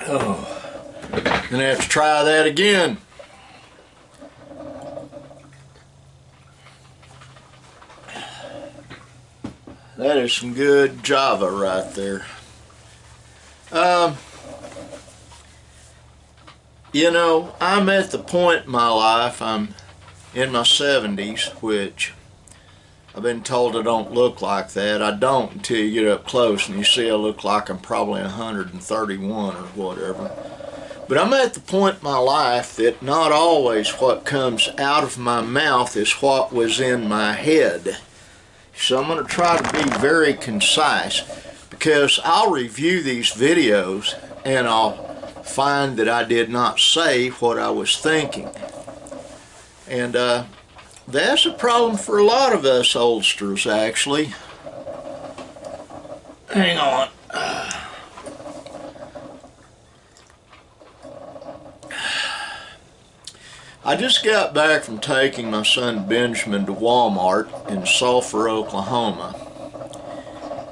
Oh, gonna have to try that again. That is some good Java right there. You know, I'm at the point in my life, I'm in my 70s, which I've been told I don't look like that. I don't until you get up close and you see I look like I'm probably 131 or whatever. But I'm at the point in my life that not always what comes out of my mouth is what was in my head. So I'm going to try to be very concise, because I'll review these videos and I'll find that I did not say what I was thinking. And that's a problem for a lot of us oldsters, actually. Hang on. I just got back from taking my son Benjamin to Walmart in Sulphur, Oklahoma.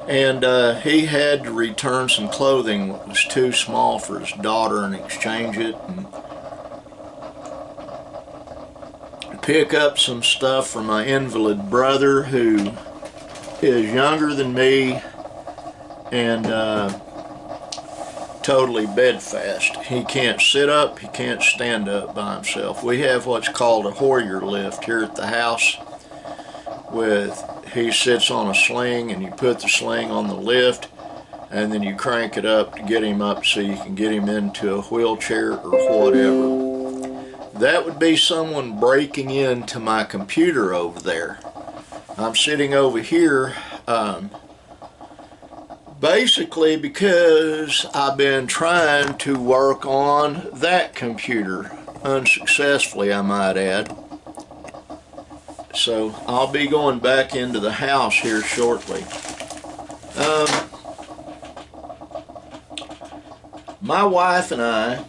And he had to return some clothing that was too small for his daughter and exchange it, and pick up some stuff for my invalid brother, who is younger than me and totally bedfast. He can't sit up, he can't stand up by himself. We have what's called a Hoyer lift here at the house. He sits on a sling, and you put the sling on the lift, and then you crank it up to get him up so you can get him into a wheelchair or whatever. That would be someone breaking into my computer over there. I'm sitting over here basically because I've been trying to work on that computer, unsuccessfully I might add. So I'll be going back into the house here shortly. My wife and I,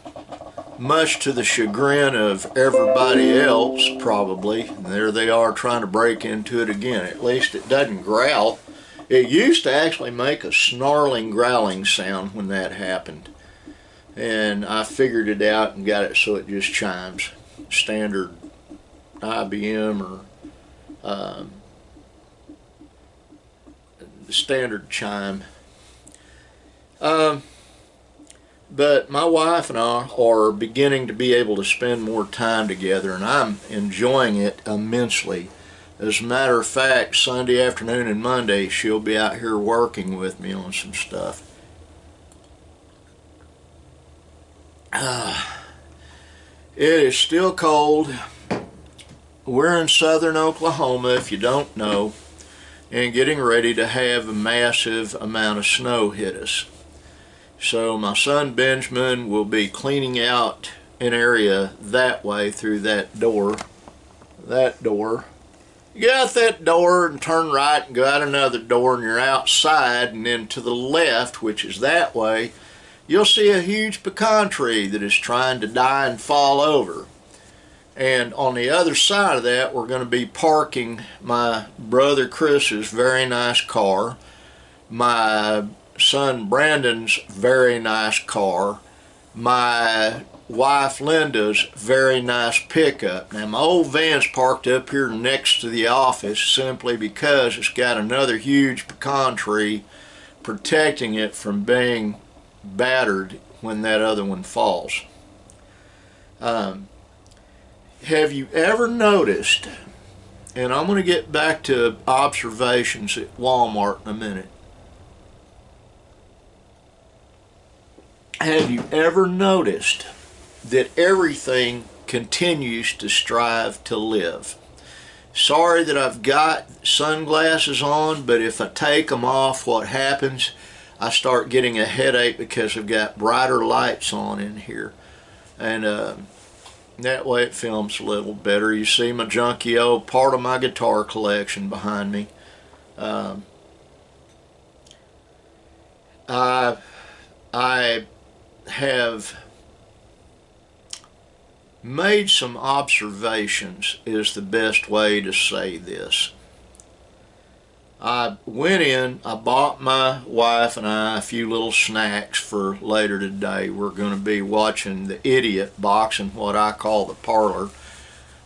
much to the chagrin of everybody else probably, there they are trying to break into it again. At least it doesn't growl. It used to actually make a snarling, growling sound when that happened. And I figured it out and got it so it just chimes. Standard IBM or standard chime. But my wife and I are beginning to be able to spend more time together, and I'm enjoying it immensely. As a matter of fact, Sunday afternoon and Monday, she'll be out here working with me on some stuff. It is still cold. We're in southern Oklahoma, if you don't know, and getting ready to have a massive amount of snow hit us. So my son Benjamin will be cleaning out an area that way through that door. You get out that door and turn right and go out another door, and you're outside, and then to the left, which is that way, you'll see a huge pecan tree that is trying to die and fall over. And on the other side of that, we're going to be parking my brother Chris's very nice car, my son Brandon's very nice car, my wife Linda's very nice pickup. Now my old van's parked up here next to the office simply because it's got another huge pecan tree protecting it from being battered when that other one falls. Have you ever noticed, and I'm going to get back to observations at Walmart in a minute, have you ever noticed that everything continues to strive to live? Sorry that I've got sunglasses on, but if I take them off, what happens? I start getting a headache because I've got brighter lights on in here. And that way it films a little better. You see my junky old part of my guitar collection behind me. I have made some observations, is the best way to say this. I went in, I bought my wife and I a few little snacks for later today. We're going to be watching The Idiot box in what I call the parlor.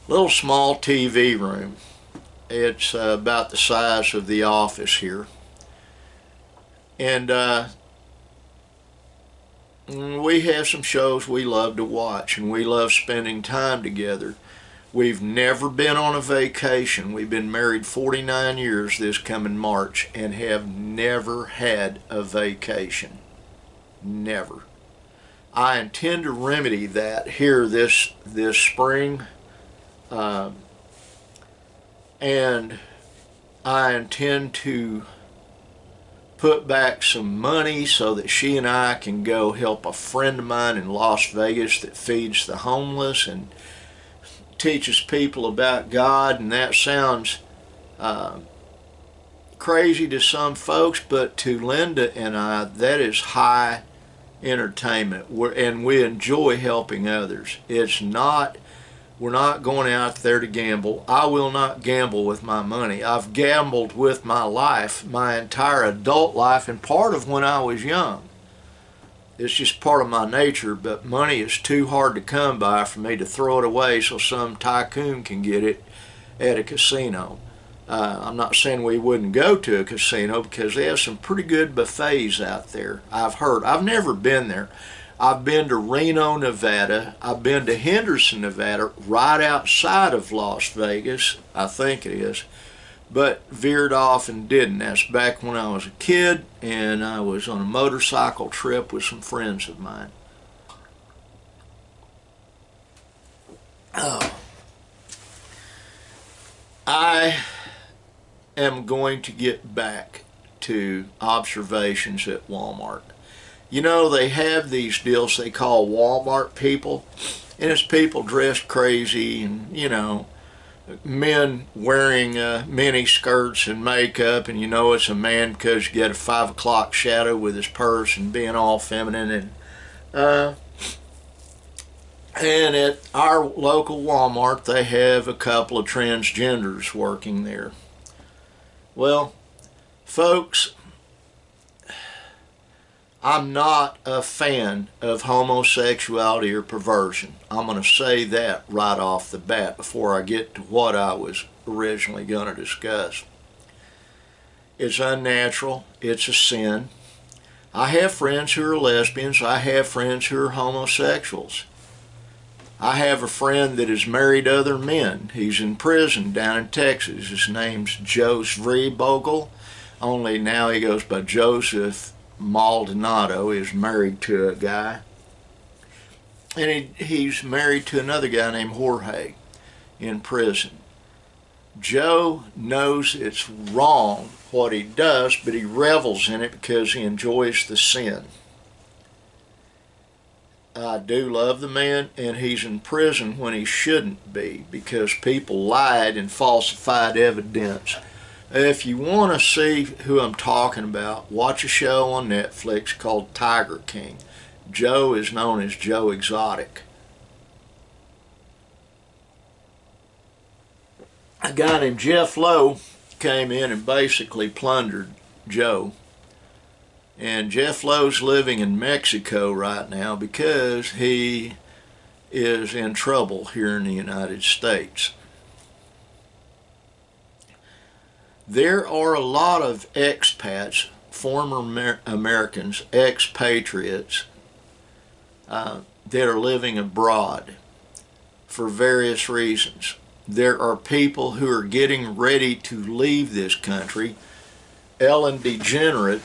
Little small TV room. It's about the size of the office here. And we have some shows we love to watch, and we love spending time together. We've never been on a vacation. We've been married 49 years this coming March and have never had a vacation. Never. I intend to remedy that here this spring, and I intend to put back some money so that she and I can go help a friend of mine in Las Vegas that feeds the homeless and teaches people about God. And that sounds crazy to some folks, but to Linda and I, that is high entertainment. And we enjoy helping others. We're not going out there to gamble. I will not gamble with my money. I've gambled with my life, my entire adult life, and part of when I was young. It's just part of my nature, but money is too hard to come by for me to throw it away so some tycoon can get it at a casino. I'm not saying we wouldn't go to a casino because they have some pretty good buffets out there, I've heard. I've never been there. I've been to Reno, Nevada. I've been to Henderson, Nevada, right outside of Las Vegas, I think it is, but veered off and didn't. That's back when I was a kid and I was on a motorcycle trip with some friends of mine. Oh. I am going to get back to observations at Walmart. You know, they have these deals they call Walmart people, and it's people dressed crazy and, you know, men wearing mini skirts and makeup, and you know it's a man because you get a 5 o'clock shadow with his purse and being all feminine. And at our local Walmart, they have a couple of transgenders working there. Well, folks, I'm not a fan of homosexuality or perversion. I'm going to say that right off the bat before I get to what I was originally going to discuss. It's unnatural. It's a sin. I have friends who are lesbians. I have friends who are homosexuals. I have a friend that has married other men. He's in prison down in Texas. His name's Joe Zvriebogel, only now he goes by Joseph Maldonado. Is married to a guy, and he's married to another guy named Jorge in prison. Joe knows it's wrong what he does, but he revels in it because he enjoys the sin. I do love the man, and he's in prison when he shouldn't be because people lied and falsified evidence. If you want to see who I'm talking about, watch a show on Netflix called Tiger King. Joe is known as Joe Exotic. A guy named Jeff Lowe came in and basically plundered Joe. And Jeff Lowe's living in Mexico right now because he is in trouble here in the United States. There are a lot of expats, former Americans, expatriates, that are living abroad for various reasons. There are people who are getting ready to leave this country. Ellen DeGeneres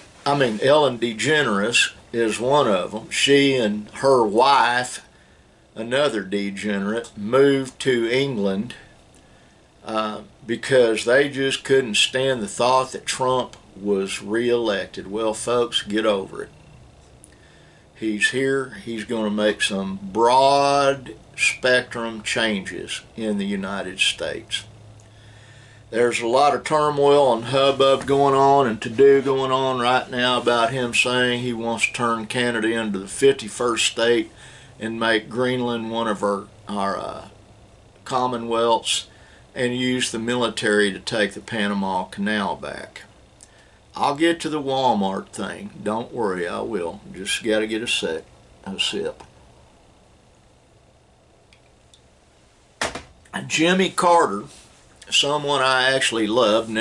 is one of them. She and her wife, another degenerate, moved to England because they just couldn't stand the thought that Trump was reelected. Well, folks, get over it. He's here. He's going to make some broad spectrum changes in the United States. There's a lot of turmoil and hubbub going on and to-do going on right now about him saying he wants to turn Canada into the 51st state and make Greenland one of our commonwealths and use the military to take the Panama Canal back. I'll get to the Walmart thing. Don't worry, I will. Just got to get a sip. Jimmy Carter, someone I actually loved.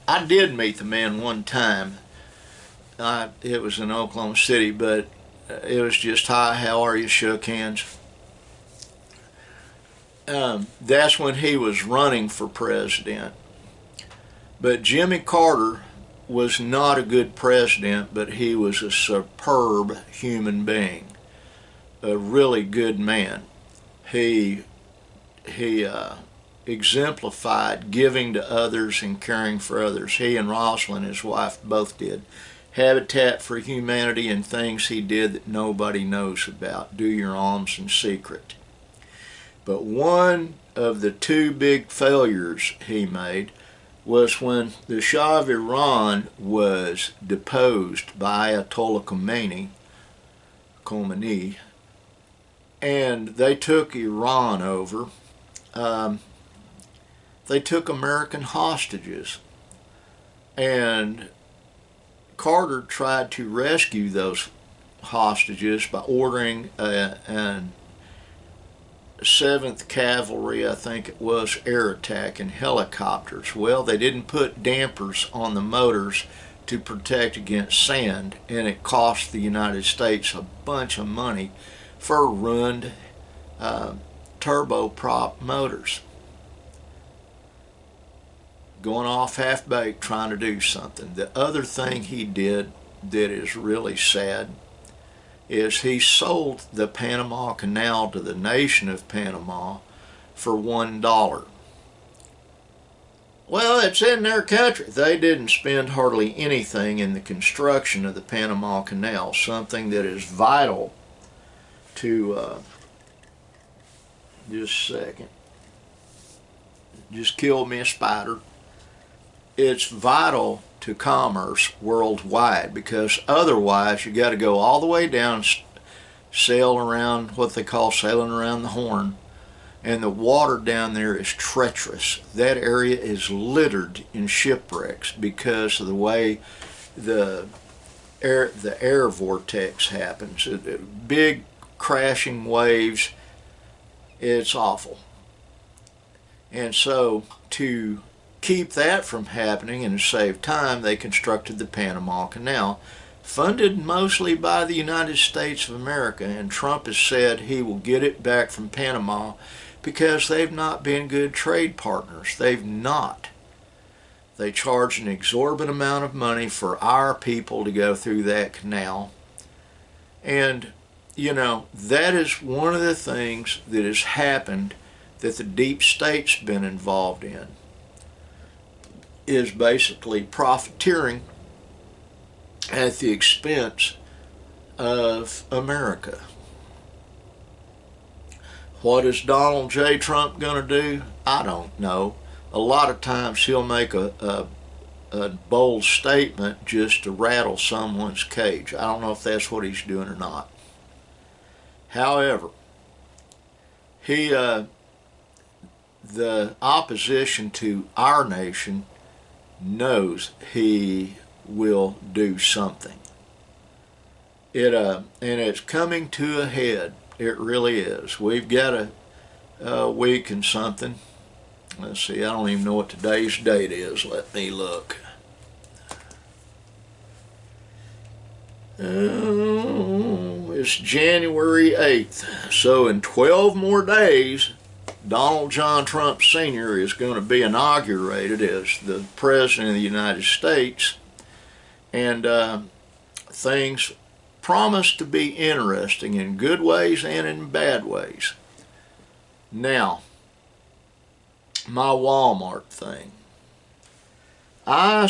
I did meet the man one time. It was in Oklahoma City, but it was just, hi, how are you, shook hands. That's when he was running for president. But Jimmy Carter was not a good president, but he was a superb human being, a really good man. He exemplified giving to others and caring for others. He and Rosalind, his wife, both did. Habitat for Humanity and things he did that nobody knows about. Do your alms in secret. But one of the two big failures he made was when the Shah of Iran was deposed by Ayatollah Khomeini, and they took Iran over. They took American hostages, and Carter tried to rescue those hostages by ordering an 7th Cavalry, I think it was, air attack in helicopters. Well, they didn't put dampers on the motors to protect against sand, and it cost the United States a bunch of money for ruined turboprop motors. Going off half-baked trying to do something. The other thing he did that is really sad is he sold the Panama Canal to the nation of Panama for $1. Well, it's in their country. They didn't spend hardly anything in the construction of the Panama Canal, something that is vital to, just a second, just killed me a spider. It's vital to commerce worldwide, because otherwise you got to go all the way down, sail around what they call sailing around the Horn, and the water down there is treacherous. That area is littered in shipwrecks because of the way the air vortex happens. Big crashing waves. It's awful. And so to keep that from happening and to save time, they constructed the Panama Canal, funded mostly by the United States of America, and Trump has said he will get it back from Panama because they've not been good trade partners. They've not. They charge an exorbitant amount of money for our people to go through that canal. And, you know, that is one of the things that has happened that the deep state's been involved in, is basically profiteering at the expense of America. What is Donald J. Trump going to do? I don't know. A lot of times he'll make a bold statement just to rattle someone's cage. I don't know if that's what he's doing or not. However, the opposition to our nation knows he will do something. And it's coming to a head. It really is. We've got a week and something. Let's see, I don't even know what today's date is. Let me look. It's January 8th. So in 12 more days, Donald John Trump Sr. is going to be inaugurated as the President of the United States. And things promise to be interesting in good ways and in bad ways. Now, my Walmart thing. I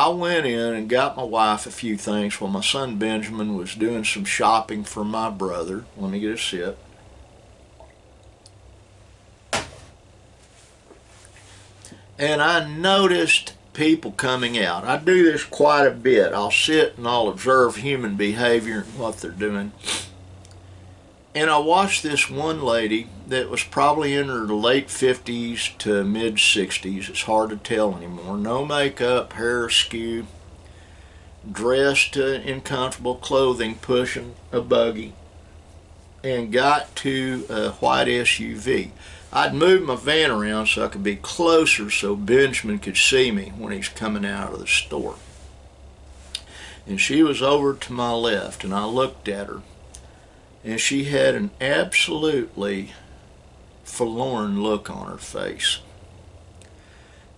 went in and got my wife a few things while my son Benjamin was doing some shopping for my brother. Let me get a sip. And I noticed people coming out. I do this quite a bit. I'll sit and I'll observe human behavior and what they're doing. And I watched this one lady that was probably in her late 50s to mid 60s. It's hard to tell anymore. No makeup, hair askew, dressed in comfortable clothing, pushing a buggy, and got to a white SUV. I'd moved my van around so I could be closer so Benjamin could see me when he's coming out of the store. And she was over to my left, and I looked at her, and she had an absolutely forlorn look on her face.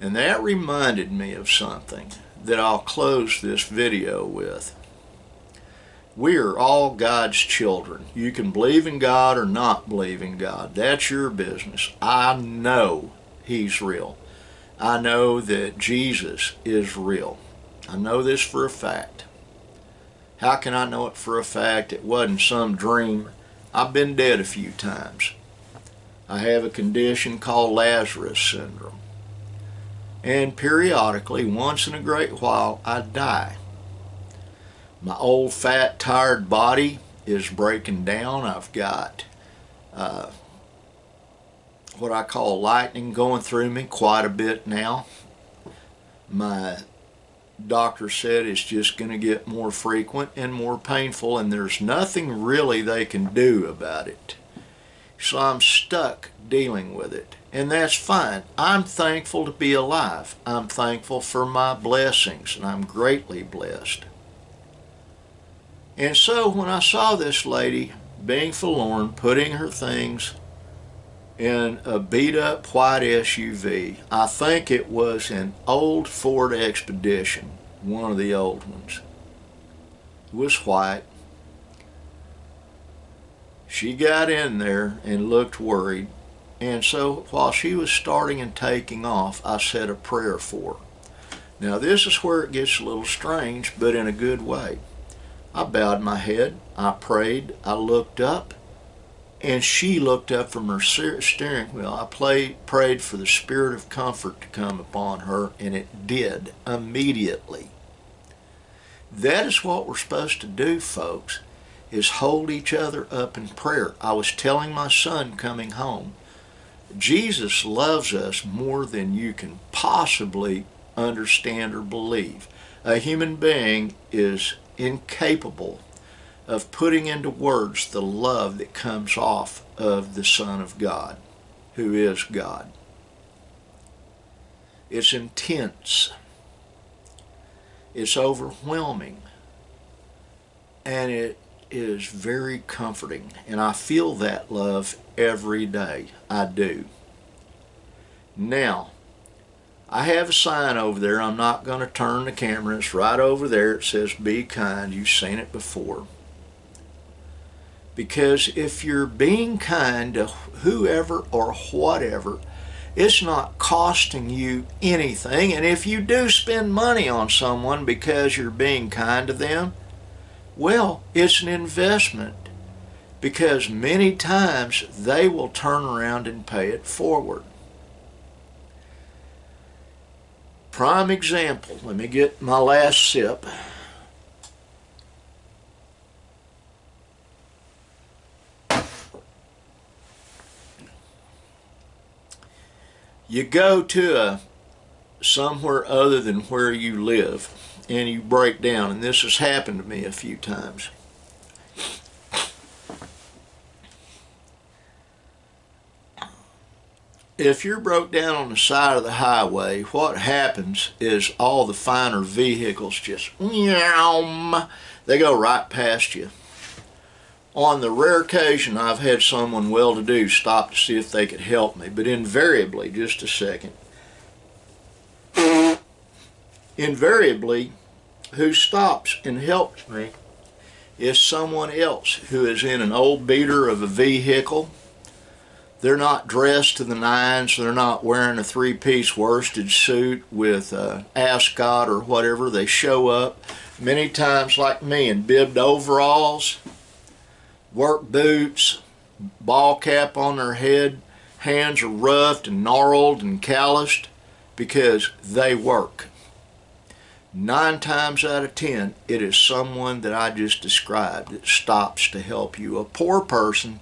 And that reminded me of something that I'll close this video with. We are all God's children. You can believe in God or not believe in God. That's your business. I know He's real. I know that Jesus is real. I know this for a fact. How can I know it for a fact? It wasn't some dream. I've been dead a few times. I have a condition called Lazarus syndrome. And periodically, once in a great while, I die. My old, fat, tired body is breaking down. I've got what I call lightning going through me quite a bit now. My doctor said it's just going to get more frequent and more painful, and there's nothing really they can do about it. So I'm stuck dealing with it, and that's fine. I'm thankful to be alive. I'm thankful for my blessings, and I'm greatly blessed. And so when I saw this lady being forlorn, putting her things in a beat-up white SUV. I think it was an old Ford Expedition, one of the old ones. It was white. She got in there and looked worried, and so while she was starting and taking off, I said a prayer for her. Now this is where it gets a little strange, but in a good way. I bowed my head, I prayed, I looked up, and she looked up from her steering wheel. I prayed for the spirit of comfort to come upon her, and it did immediately. That is what we're supposed to do, folks, is hold each other up in prayer. I was telling my son coming home, Jesus loves us more than you can possibly understand or believe. A human being is incapable of putting into words the love that comes off of the Son of God, who is God. It's intense. It's overwhelming. And it is very comforting. And I feel that love every day. I do. Now, I have a sign over there. I'm not going to turn the camera. It's right over there. It says, "Be kind." You've seen it before. Because if you're being kind to whoever or whatever, it's not costing you anything. And if you do spend money on someone because you're being kind to them, well, it's an investment. Because many times they will turn around and pay it forward. Prime example. Let me get my last sip. You go to somewhere other than where you live and you break down, and this has happened to me a few times. If you're broke down on the side of the highway, what happens is all the finer vehicles just they go right past you. On the rare occasion I've had someone well-to-do stop to see if they could help me, but invariably, just a second, invariably who stops and helps me is someone else who is in an old beater of a vehicle. They're not dressed to the nines. They're not wearing a three-piece worsted suit with ascot or whatever. They show up many times like me in bibbed overalls, work boots, ball cap on their head. Hands are roughed and gnarled and calloused because they work. 9 times out of 10, it is someone that I just described that stops to help you. A poor person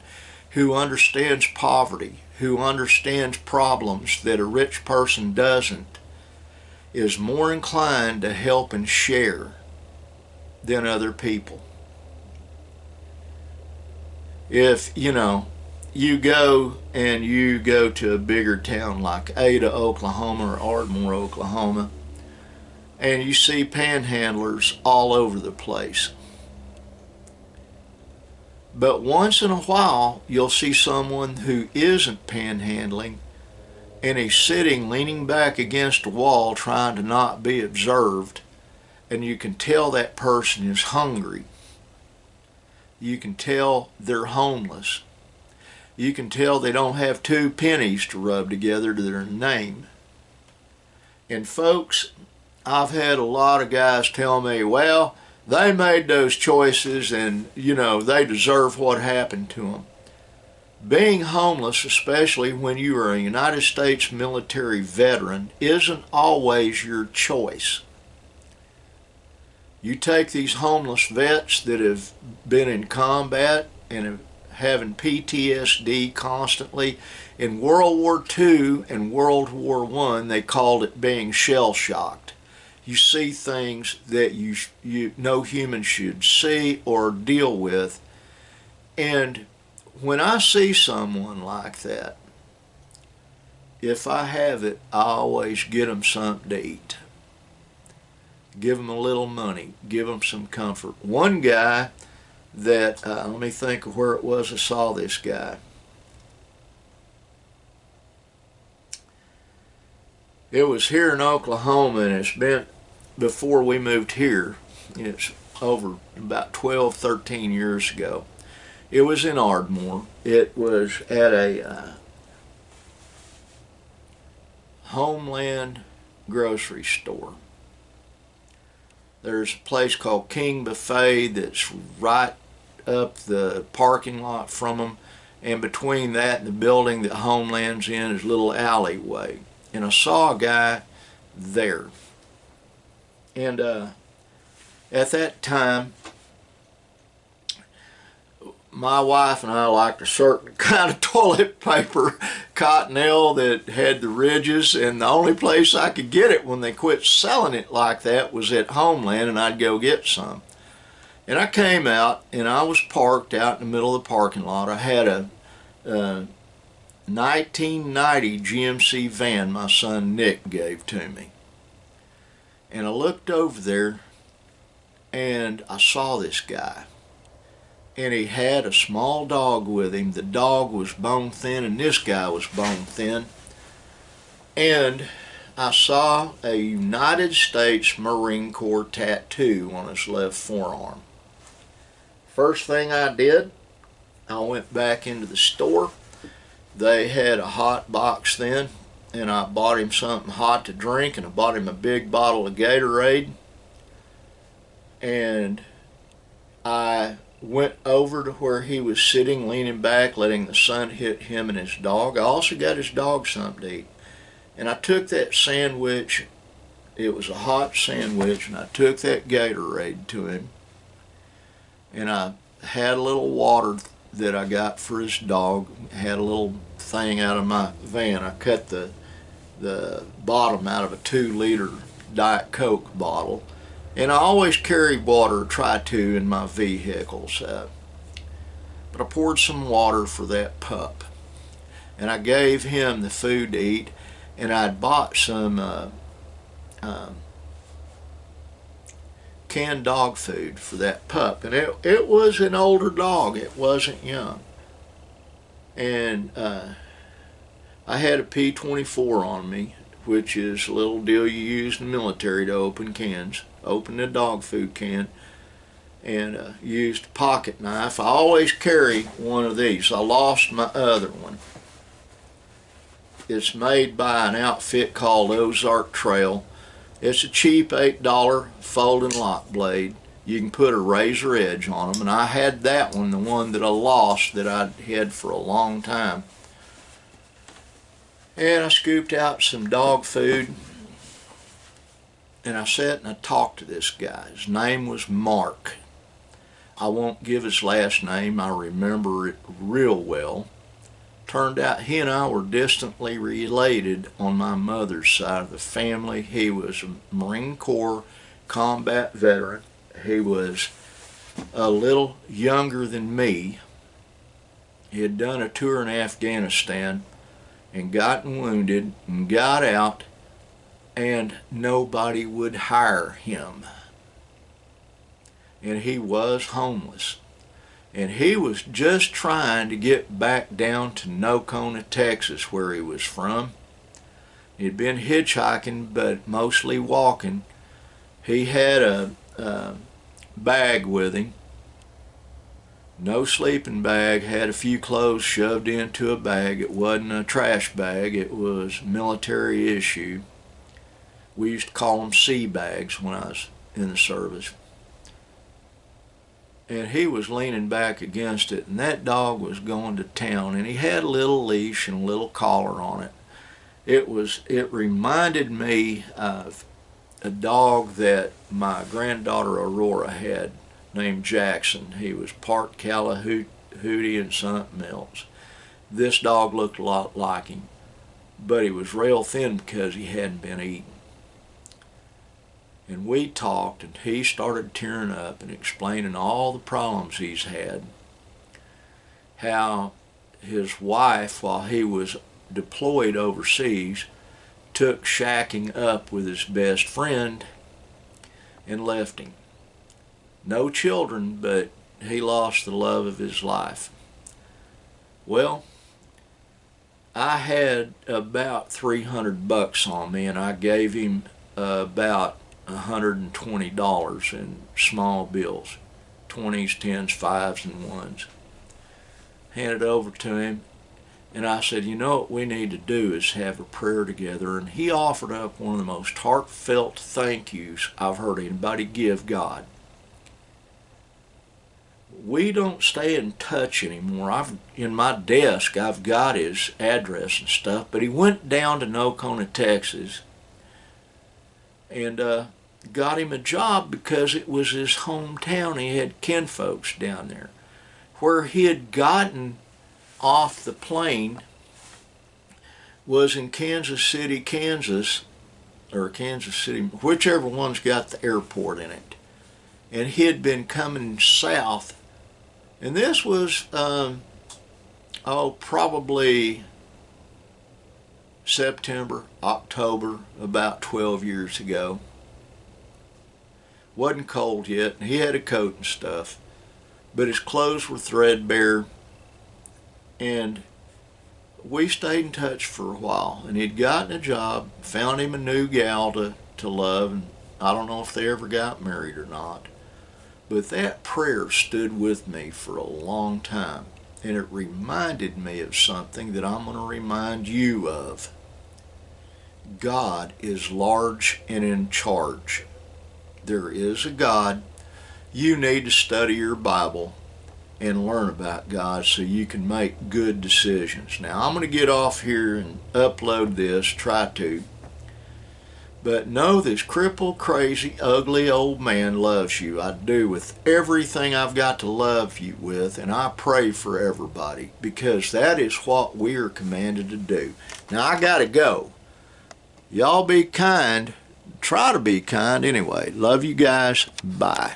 who understands poverty, who understands problems that a rich person doesn't, is more inclined to help and share than other people. If, you go to a bigger town like Ada, Oklahoma, or Ardmore, Oklahoma, and you see panhandlers all over the place. But once in a while, you'll see someone who isn't panhandling, and he's sitting leaning back against a wall trying to not be observed, and you can tell that person is hungry. You can tell they're homeless. You can tell they don't have 2 pennies to rub together to their name. And folks, I've had a lot of guys tell me, well, they made those choices and, they deserve what happened to them. Being homeless, especially when you are a United States military veteran, isn't always your choice. You take these homeless vets that have been in combat and have having PTSD constantly. In World War II and World War I, they called it being shell-shocked. You see things that no human should see or deal with. And when I see someone like that, if I have it, I always get them something to eat. Give them a little money. Give them some comfort. One guy that, let me think of where it was I saw this guy. It was here in Oklahoma, and it's been before we moved here. It's over about 12, 13 years ago. It was in Ardmore. It was at a Homeland grocery store. There's a place called King Buffet that's right up the parking lot from them, and between that and the building that Homeland's in is a little alleyway. And I saw a guy there. And at that time, my wife and I liked a certain kind of toilet paper, Cottonelle, that had the ridges, and the only place I could get it when they quit selling it like that was at Homeland, and I'd go get some. And I came out, and I was parked out in the middle of the parking lot. I had a 1990 GMC van my son Nick gave to me. And I looked over there, and I saw this guy. And he had a small dog with him. The dog was bone thin, and this guy was bone thin. And I saw a United States Marine Corps tattoo on his left forearm. First thing I did, I went back into the store. They had a hot box then, and I bought him something hot to drink, and I bought him a big bottle of Gatorade. And I went over to where he was sitting, leaning back, letting the sun hit him and his dog. I also got his dog something to eat. And I took that sandwich, it was a hot sandwich, and I took that Gatorade to him. And I had a little water that I got for his dog. I had a little thing out of my van. I cut the bottom out of a 2-liter Diet Coke bottle. And I always carry water, try to, in my vehicles. But I poured some water for that pup. And I gave him the food to eat. And I'd bought some canned dog food for that pup. And it was an older dog. It wasn't young. And I had a P24 on me, which is a little deal you use in the military to open cans. Open the dog food can, and used a pocket knife. I always carry one of these. I lost my other one. It's made by an outfit called Ozark Trail. It's a cheap $8 folding lock blade. You can put a razor edge on them, and I had that one, the one that I lost that I'd had for a long time. And I scooped out some dog food, And I sat and I talked to this guy. His name was Mark. I won't give his last name. I remember it real well. Turned out he and I were distantly related on my mother's side of the family. He was a Marine Corps combat veteran. He was a little younger than me. He had done a tour in Afghanistan and gotten wounded and got out, and nobody would hire him. And he was homeless. And he was just trying to get back down to Nocona, Texas, where he was from. He'd been hitchhiking, but mostly walking. He had a bag with him. No sleeping bag, had a few clothes shoved into a bag. It wasn't a trash bag, it was military issue. We used to call them sea bags when I was in the service. And he was leaning back against it, and that dog was going to town, and he had a little leash and a little collar on it. It reminded me of a dog that my granddaughter Aurora had, named Jackson. He was part Callahootie and something else. This dog looked a lot like him, but he was real thin because he hadn't been eating. And we talked, and he started tearing up and explaining all the problems he's had. How his wife, while he was deployed overseas, took shacking up with his best friend and left him. No children, but he lost the love of his life. Well, I had about $300 on me, and I gave him about $120 in small bills, 20s, 10s, 5s, and 1s. Handed over to him, and I said, you know what we need to do is have a prayer together. And he offered up one of the most heartfelt thank yous I've heard anybody give God. We don't stay in touch anymore. In my desk, I've got his address and stuff, but he went down to Nocona, Texas, and got him a job because it was his hometown. He had kinfolks down there. Where he had gotten off the plane was in Kansas City, Kansas, or Kansas City, whichever one's got the airport in it. And he had been coming south. And this was, probably September, October, about 12 years ago. Wasn't cold yet, and he had a coat and stuff, but his clothes were threadbare, and we stayed in touch for a while. And he'd gotten a job, found him a new gal to love, and I don't know if they ever got married or not. But that prayer stood with me for a long time, and it reminded me of something that I'm going to remind you of. God is large and in charge. There is a God. You need to study your Bible and learn about God so you can make good decisions. Now, I'm going to get off here and upload this, try to. But know this crippled, crazy, ugly old man loves you. I do, with everything I've got to love you with, and I pray for everybody because that is what we are commanded to do. Now, I got to go. Y'all be kind. Try to be kind anyway. Love you guys. Bye.